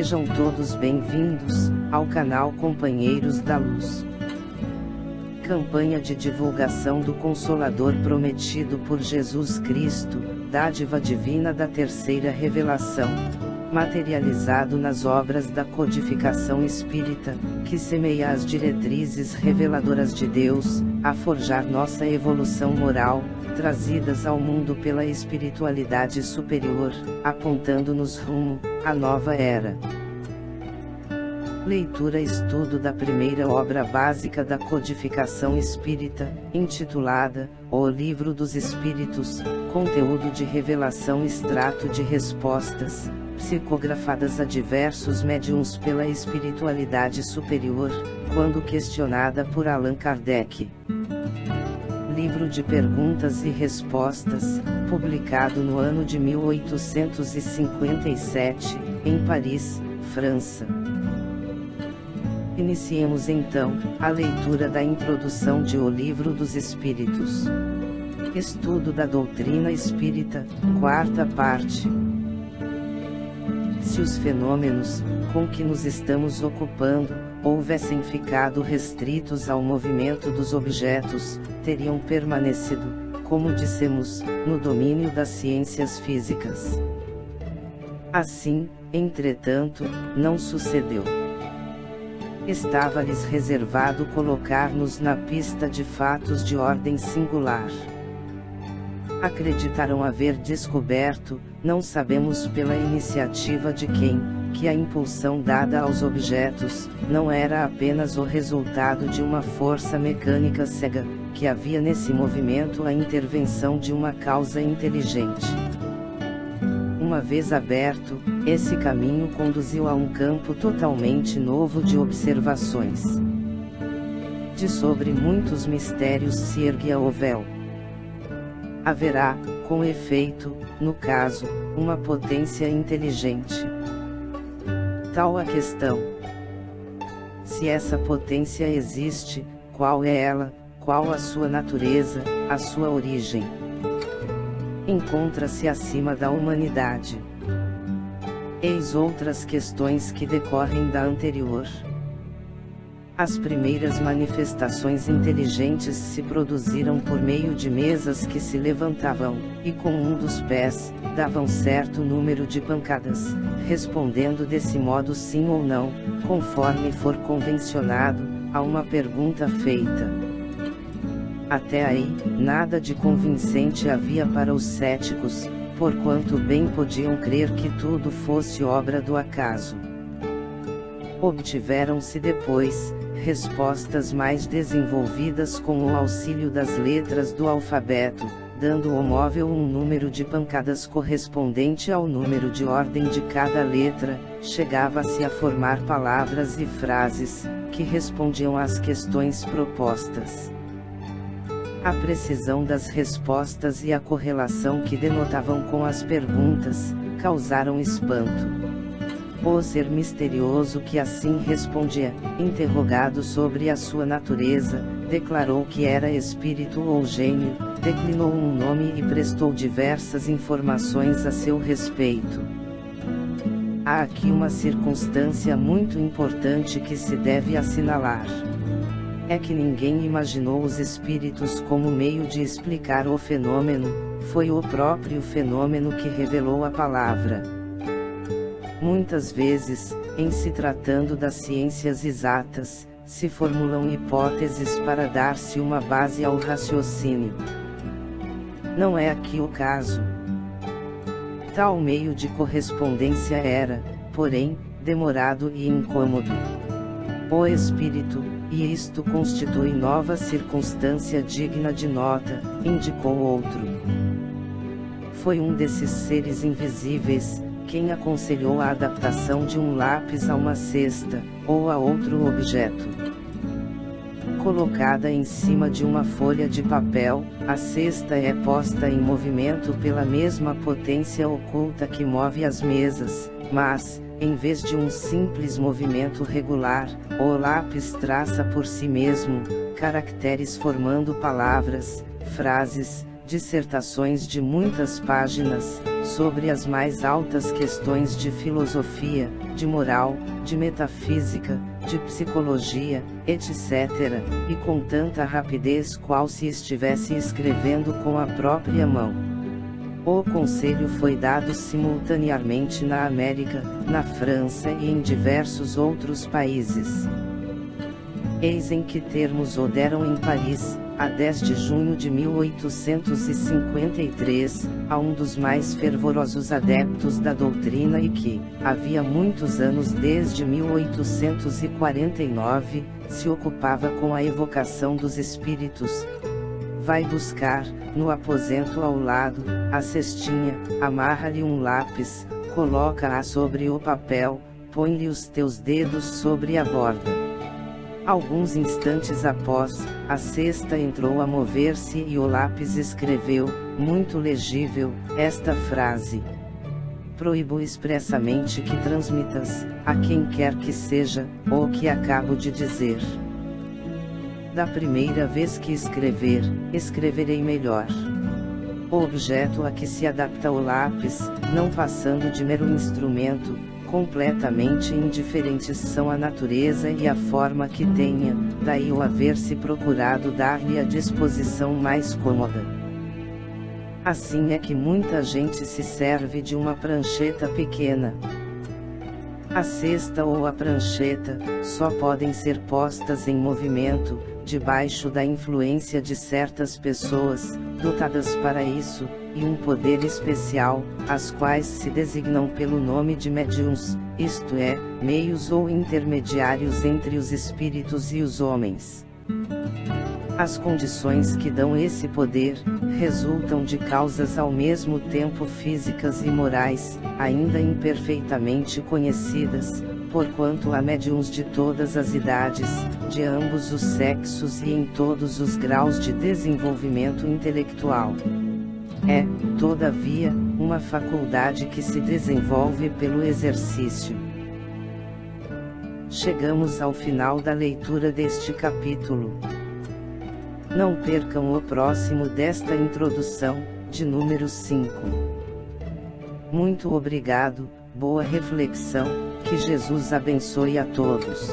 Sejam todos bem-vindos ao canal Companheiros da Luz. Campanha de divulgação do Consolador prometido por Jesus Cristo, dádiva divina da terceira revelação, materializado nas obras da codificação espírita, que semeia as diretrizes reveladoras de Deus, a forjar nossa evolução moral, trazidas ao mundo pela espiritualidade superior, apontando-nos rumo à nova era. Leitura e estudo da primeira obra básica da codificação espírita, intitulada O Livro dos Espíritos, conteúdo de revelação, extrato de respostas, psicografadas a diversos médiuns pela espiritualidade superior, quando questionada por Allan Kardec. Livro de perguntas e respostas, publicado no ano de 1857, em Paris, França. Iniciemos então a leitura da introdução de O Livro dos Espíritos. Estudo da doutrina espírita, quarta parte. Se os fenômenos com que nos estamos ocupando houvessem ficado restritos ao movimento dos objetos, teriam permanecido, como dissemos, no domínio das ciências físicas. Assim, entretanto, não sucedeu. Estava-lhes reservado colocar-nos na pista de fatos de ordem singular. Acreditaram haver descoberto, não sabemos pela iniciativa de quem, que a impulsão dada aos objetos, não era apenas o resultado de uma força mecânica cega, que havia nesse movimento a intervenção de uma causa inteligente. Uma vez aberto, esse caminho conduziu a um campo totalmente novo de observações. De sobre muitos mistérios se erguia o véu. Haverá, com efeito, no caso, uma potência inteligente. Tal a questão. Se essa potência existe, qual é ela, qual a sua natureza, a sua origem? Encontra-se acima da humanidade. Eis outras questões que decorrem da anterior. As primeiras manifestações inteligentes se produziram por meio de mesas que se levantavam, e com um dos pés, davam certo número de pancadas, respondendo desse modo sim ou não, conforme for convencionado, a uma pergunta feita. Até aí, nada de convincente havia para os céticos, porquanto bem podiam crer que tudo fosse obra do acaso. Obtiveram-se depois respostas mais desenvolvidas com o auxílio das letras do alfabeto, dando ao móvel um número de pancadas correspondente ao número de ordem de cada letra, chegava-se a formar palavras e frases, que respondiam às questões propostas. A precisão das respostas e a correlação que denotavam com as perguntas, causaram espanto. O ser misterioso que assim respondia, interrogado sobre a sua natureza, declarou que era espírito ou gênio, declinou um nome e prestou diversas informações a seu respeito. Há aqui uma circunstância muito importante que se deve assinalar. É que ninguém imaginou os espíritos como meio de explicar o fenômeno, foi o próprio fenômeno que revelou a palavra. Muitas vezes, em se tratando das ciências exatas, se formulam hipóteses para dar-se uma base ao raciocínio. Não é aqui o caso. Tal meio de correspondência era, porém, demorado e incômodo. O espírito, e isto constitui nova circunstância digna de nota, indicou outro. Foi um desses seres invisíveis, quem aconselhou a adaptação de um lápis a uma cesta, ou a outro objeto. Colocada em cima de uma folha de papel, a cesta é posta em movimento pela mesma potência oculta que move as mesas, mas, em vez de um simples movimento regular, o lápis traça por si mesmo, caracteres formando palavras, frases, dissertações de muitas páginas, sobre as mais altas questões de filosofia, de moral, de metafísica, de psicologia, etc., e com tanta rapidez qual se estivesse escrevendo com a própria mão. O conselho foi dado simultaneamente na América, na França e em diversos outros países. Eis em que termos o deram em Paris, a 10 de junho de 1853, a um dos mais fervorosos adeptos da doutrina e que, havia muitos anos desde 1849, se ocupava com a evocação dos espíritos. Vai buscar, no aposento ao lado, a cestinha, amarra-lhe um lápis, coloca-a sobre o papel, põe-lhe os teus dedos sobre a borda. Alguns instantes após, a cesta entrou a mover-se e o lápis escreveu, muito legível, esta frase: proíbo expressamente que transmitas, a quem quer que seja, o que acabo de dizer. Da primeira vez que escrever, escreverei melhor. O objeto a que se adapta o lápis, não passando de mero instrumento, completamente indiferentes são a natureza e a forma que tenha, daí o haver-se procurado dar-lhe a disposição mais cômoda. Assim é que muita gente se serve de uma prancheta pequena. A cesta ou a prancheta, só podem ser postas em movimento, debaixo da influência de certas pessoas, dotadas para isso, e um poder especial, as quais se designam pelo nome de médiuns, isto é, meios ou intermediários entre os espíritos e os homens. As condições que dão esse poder, resultam de causas ao mesmo tempo físicas e morais, ainda imperfeitamente conhecidas, porquanto há médiuns de todas as idades, de ambos os sexos e em todos os graus de desenvolvimento intelectual. É, todavia, uma faculdade que se desenvolve pelo exercício. Chegamos ao final da leitura deste capítulo. Não percam o próximo desta introdução, de número 5. Muito obrigado, boa reflexão, que Jesus abençoe a todos.